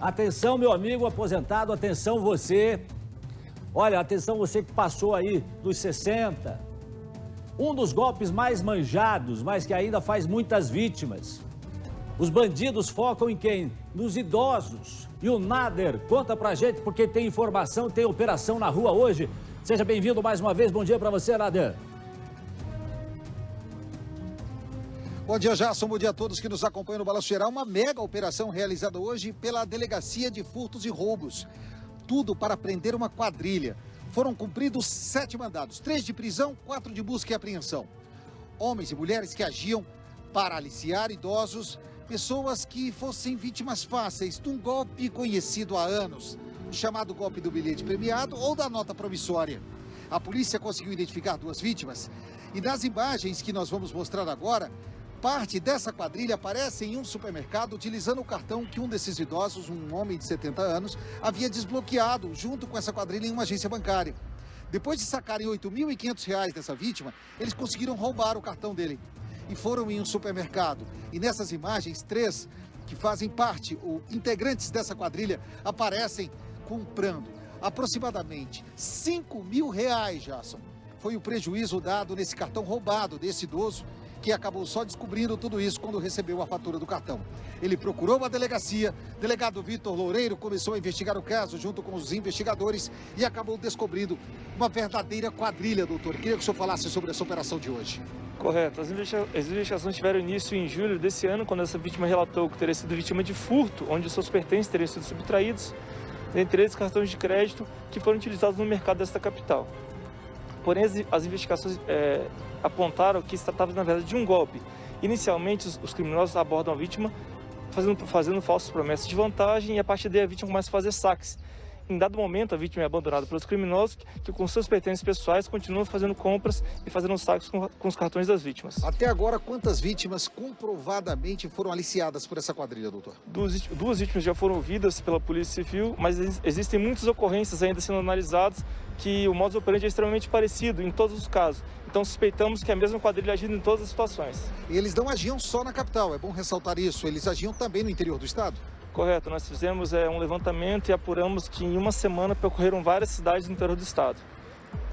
Atenção, meu amigo aposentado, atenção você. Olha, atenção você que passou aí dos 60. Um dos golpes mais manjados, mas que ainda faz muitas vítimas. Os bandidos focam em quem? Nos idosos. E o Nader conta pra gente, porque tem informação, tem operação na rua hoje. Seja bem-vindo mais uma vez. Bom dia pra você, Nader. Bom dia, Jasson. Bom dia a todos que nos acompanham no Balanço Geral. Uma mega operação realizada hoje pela Delegacia de Furtos e Roubos. Tudo para prender uma quadrilha. Foram cumpridos 7 mandados, 3 de prisão, 4 de busca e apreensão. Homens e mulheres que agiam para aliciar idosos, pessoas que fossem vítimas fáceis de um golpe conhecido há anos, o chamado golpe do bilhete premiado ou da nota promissória. A polícia conseguiu identificar 2 vítimas e nas imagens que nós vamos mostrar agora, parte dessa quadrilha aparece em um supermercado utilizando o cartão que um desses idosos, um homem de 70 anos, havia desbloqueado junto com essa quadrilha em uma agência bancária. Depois de sacarem R$ 8.500 dessa vítima, eles conseguiram roubar o cartão dele e foram em um supermercado. E nessas imagens, 3 que fazem parte, ou integrantes dessa quadrilha, aparecem comprando aproximadamente R$ 5.000, Jasson. Foi o prejuízo dado nesse cartão roubado desse idoso, que acabou só descobrindo tudo isso quando recebeu a fatura do cartão. Ele procurou a delegacia, o delegado Vitor Loureiro começou a investigar o caso junto com os investigadores e acabou descobrindo uma verdadeira quadrilha, doutor. Queria que o senhor falasse sobre essa operação de hoje. Correto. As investigações tiveram início em julho desse ano, quando essa vítima relatou que teria sido vítima de furto, onde seus pertences teriam sido subtraídos, dentre eles cartões de crédito que foram utilizados no mercado desta capital. Porém, as investigações apontaram que se tratava, na verdade, de um golpe. Inicialmente, os criminosos abordam a vítima fazendo falsas promessas de vantagem e, a partir daí, a vítima começa a fazer saques. Em dado momento, a vítima é abandonada pelos criminosos que, com seus pertences pessoais, continuam fazendo compras e fazendo saques com os cartões das vítimas. Até agora, quantas vítimas comprovadamente foram aliciadas por essa quadrilha, doutor? 2 vítimas já foram ouvidas pela Polícia Civil, mas existem muitas ocorrências ainda sendo analisadas que o modus operandi é extremamente parecido em todos os casos. Então suspeitamos que é a mesma quadrilha agindo em todas as situações. E eles não agiam só na capital, é bom ressaltar isso, eles agiam também no interior do estado? Correto, nós fizemos um levantamento e apuramos que em uma semana percorreram várias cidades no interior do estado.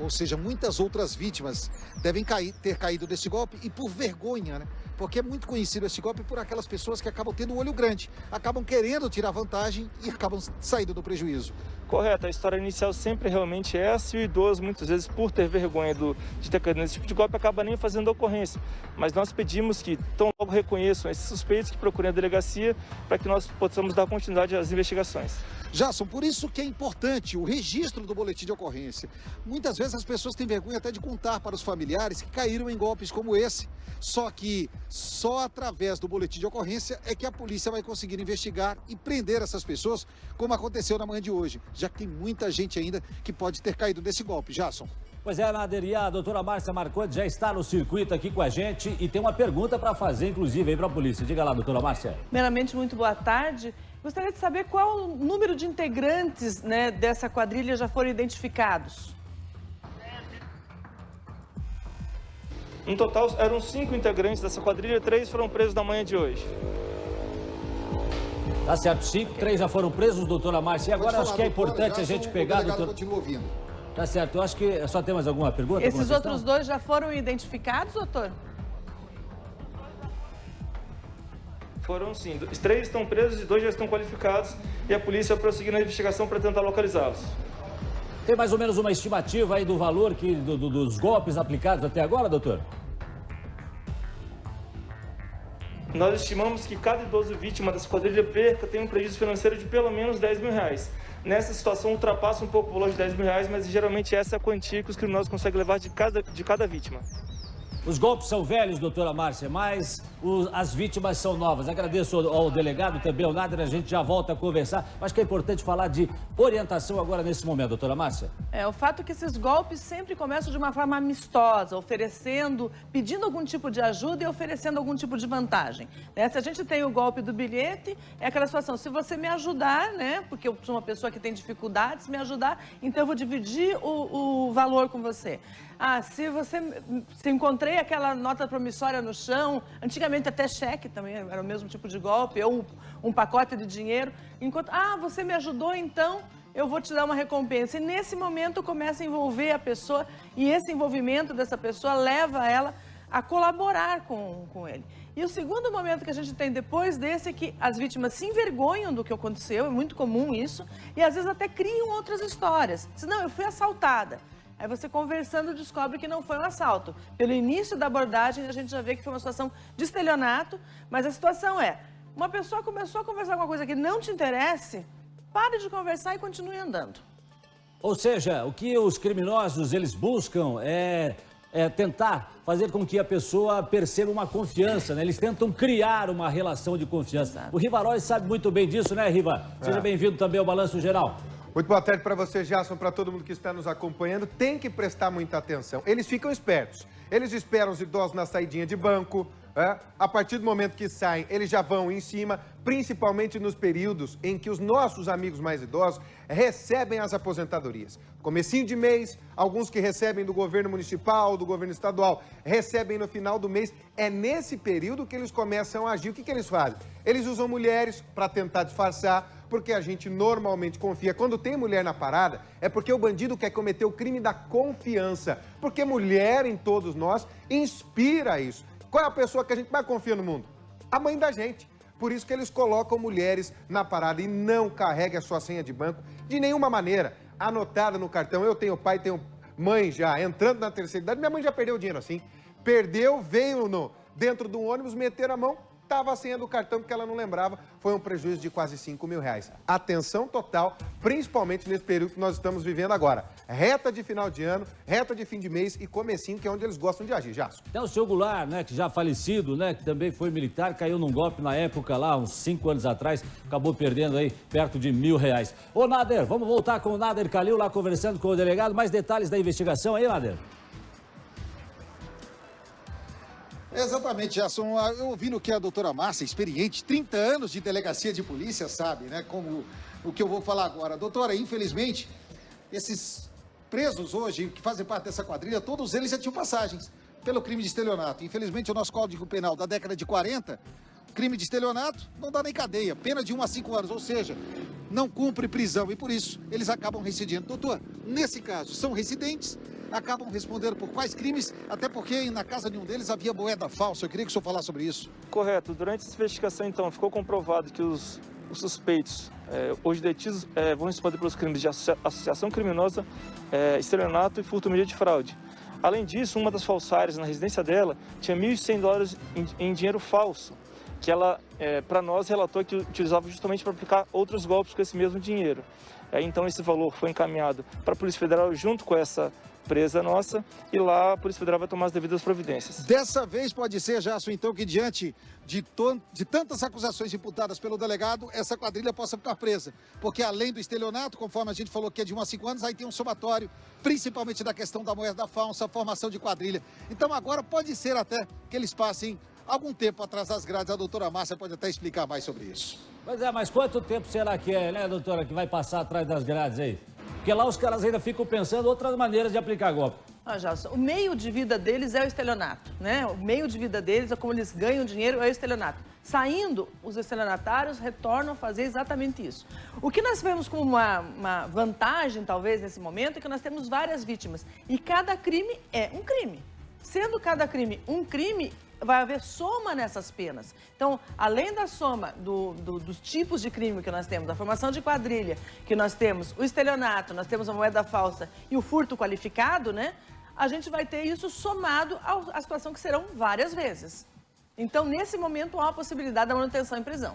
Ou seja, muitas outras vítimas devem ter caído desse golpe e por vergonha, né? Porque é muito conhecido esse golpe por aquelas pessoas que acabam tendo um olho grande, acabam querendo tirar vantagem e acabam saindo do prejuízo. Correto, a história inicial sempre realmente é essa, e o idoso, muitas vezes, por ter vergonha de ter caído nesse tipo de golpe, acaba nem fazendo a ocorrência. Mas nós pedimos que tão logo reconheçam esses suspeitos, que procurem a delegacia, para que nós possamos dar continuidade às investigações. Jasson, por isso que é importante o registro do boletim de ocorrência. Muitas vezes as pessoas têm vergonha até de contar para os familiares que caíram em golpes como esse. Só que só através do boletim de ocorrência é que a polícia vai conseguir investigar e prender essas pessoas, como aconteceu na manhã de hoje, já que tem muita gente ainda que pode ter caído nesse golpe. Jasson. Pois é, Nader, e a doutora Márcia Marcondes já está no circuito aqui com a gente e tem uma pergunta para fazer, inclusive, aí para a polícia. Diga lá, doutora Márcia. Primeiramente, muito boa tarde. Gostaria de saber qual o número de integrantes, né, dessa quadrilha já foram identificados. No total, eram 5 integrantes dessa quadrilha, 3 foram presos na manhã de hoje. Tá certo, 5, 3 já foram presos, doutora Márcia. E agora acho que é importante a gente pegar, doutor... Continua ouvindo. Tá certo, eu acho que só tem mais alguma pergunta? Esses outros 2 já foram identificados, doutor? Foram sim. 3 estão presos e 2 já estão qualificados e a polícia vai prosseguir na investigação para tentar localizá-los. Tem mais ou menos uma estimativa aí do valor dos golpes aplicados até agora, doutor? Nós estimamos que cada idoso vítima dessa quadrilha tem um prejuízo financeiro de pelo menos R$10.000. Nessa situação ultrapassa um pouco o valor de R$10.000, mas geralmente essa é a quantia que os criminosos conseguem levar de cada vítima. Os golpes são velhos, doutora Márcia, mas as vítimas são novas. Agradeço ao delegado também, ao Nader, a gente já volta a conversar. Acho que é importante falar de orientação agora nesse momento, doutora Márcia. O fato é que esses golpes sempre começam de uma forma amistosa, pedindo algum tipo de ajuda e oferecendo algum tipo de vantagem. Se a gente tem o golpe do bilhete, é aquela situação, se você me ajudar, né, porque eu sou uma pessoa que tem dificuldades, me ajudar, então eu vou dividir o valor com você. Se encontrei joguei aquela nota promissória no chão, antigamente até cheque também era o mesmo tipo de golpe, ou um pacote de dinheiro. Enquanto, você me ajudou, então eu vou te dar uma recompensa. E nesse momento começa a envolver a pessoa, e esse envolvimento dessa pessoa leva ela a colaborar com ele. E o segundo momento que a gente tem depois desse é que as vítimas se envergonham do que aconteceu, é muito comum isso, e às vezes até criam outras histórias. Diz, não, eu fui assaltada. Aí você conversando descobre que não foi um assalto. Pelo início da abordagem a gente já vê que foi uma situação de estelionato, mas a situação é, uma pessoa começou a conversar com uma coisa que não te interesse, pare de conversar e continue andando. Ou seja, o que os criminosos eles buscam é tentar fazer com que a pessoa perceba uma confiança, né? Eles tentam criar uma relação de confiança. Exato. O Rivarós sabe muito bem disso, né, Riva? Seja bem-vindo também ao Balanço Geral. Muito boa tarde para você, Gerson, para todo mundo que está nos acompanhando. Tem que prestar muita atenção. Eles ficam espertos. Eles esperam os idosos na saidinha de banco. A partir do momento que saem, eles já vão em cima, principalmente nos períodos em que os nossos amigos mais idosos recebem as aposentadorias. Comecinho de mês, alguns que recebem do governo municipal, do governo estadual, recebem no final do mês. É nesse período que eles começam a agir. O que eles fazem? Eles usam mulheres para tentar disfarçar, porque a gente normalmente confia. Quando tem mulher na parada, é porque o bandido quer cometer o crime da confiança. Porque mulher em todos nós inspira isso. Qual é a pessoa que a gente mais confia no mundo? A mãe da gente. Por isso que eles colocam mulheres na parada e não carreguem a sua senha de banco de nenhuma maneira. Anotada no cartão. Eu tenho pai, tenho mãe já entrando na terceira idade. Minha mãe já perdeu o dinheiro assim. Perdeu, veio dentro do ônibus, meteram a mão. Estava a senha do cartão porque ela não lembrava, foi um prejuízo de quase R$5.000. Atenção total, principalmente nesse período que nós estamos vivendo agora. Reta de final de ano, reta de fim de mês e comecinho, que é onde eles gostam de agir, Jasso. Até o seu Goulart, né, que já falecido, né, que também foi militar, caiu num golpe na época lá, uns 5 anos atrás, acabou perdendo aí perto de R$1.000. Ô, Nader, vamos voltar com o Nader Kalil lá conversando com o delegado. Mais detalhes da investigação aí, Nader? Exatamente, Gerson. Eu ouvindo que a doutora Márcia, experiente, 30 anos de delegacia de polícia, sabe, né? Como o que eu vou falar agora. Doutora, infelizmente, esses presos hoje, que fazem parte dessa quadrilha, todos eles já tinham passagens pelo crime de estelionato. Infelizmente, o nosso Código Penal da década de 40, crime de estelionato, não dá nem cadeia, pena de 1 a 5 anos, ou seja, não cumpre prisão e por isso eles acabam residindo. Doutor, nesse caso, são residentes, acabam respondendo por quais crimes, até porque na casa de um deles havia moeda falsa. Eu queria que o senhor falasse sobre isso. Correto. Durante essa investigação, então, ficou comprovado que os suspeitos, hoje detidos, vão responder pelos crimes de associação criminosa, estelionato e furto mediante fraude. Além disso, uma das falsárias na residência dela tinha $1.100 em dinheiro falso, que ela, para nós, relatou que utilizava justamente para aplicar outros golpes com esse mesmo dinheiro. Então, esse valor foi encaminhado para a Polícia Federal junto com essa presa nossa, e lá a Polícia Federal vai tomar as devidas providências. Dessa vez pode ser, Jasso, então, que diante de tantas acusações imputadas pelo delegado, essa quadrilha possa ficar presa. Porque além do estelionato, conforme a gente falou que é de 1 a 5 anos, aí tem um somatório, principalmente da questão da moeda falsa, formação de quadrilha. Então agora pode ser até que eles passem algum tempo atrás das grades. A doutora Márcia pode até explicar mais sobre isso. Pois é, mas quanto tempo será que é, né, doutora, que vai passar atrás das grades aí? Porque lá os caras ainda ficam pensando outras maneiras de aplicar golpe. Gelson, o meio de vida deles é o estelionato, né? O meio de vida deles, é como eles ganham dinheiro, é o estelionato. Saindo, os estelionatários retornam a fazer exatamente isso. O que nós vemos como uma vantagem, talvez, nesse momento, é que nós temos várias vítimas. E cada crime é um crime. Sendo cada crime um crime, vai haver soma nessas penas. Então, além da soma dos tipos de crime que nós temos, a formação de quadrilha, que nós temos o estelionato, nós temos a moeda falsa e o furto qualificado, né? A gente vai ter isso somado à situação que serão várias vezes. Então, nesse momento, há a possibilidade da manutenção em prisão.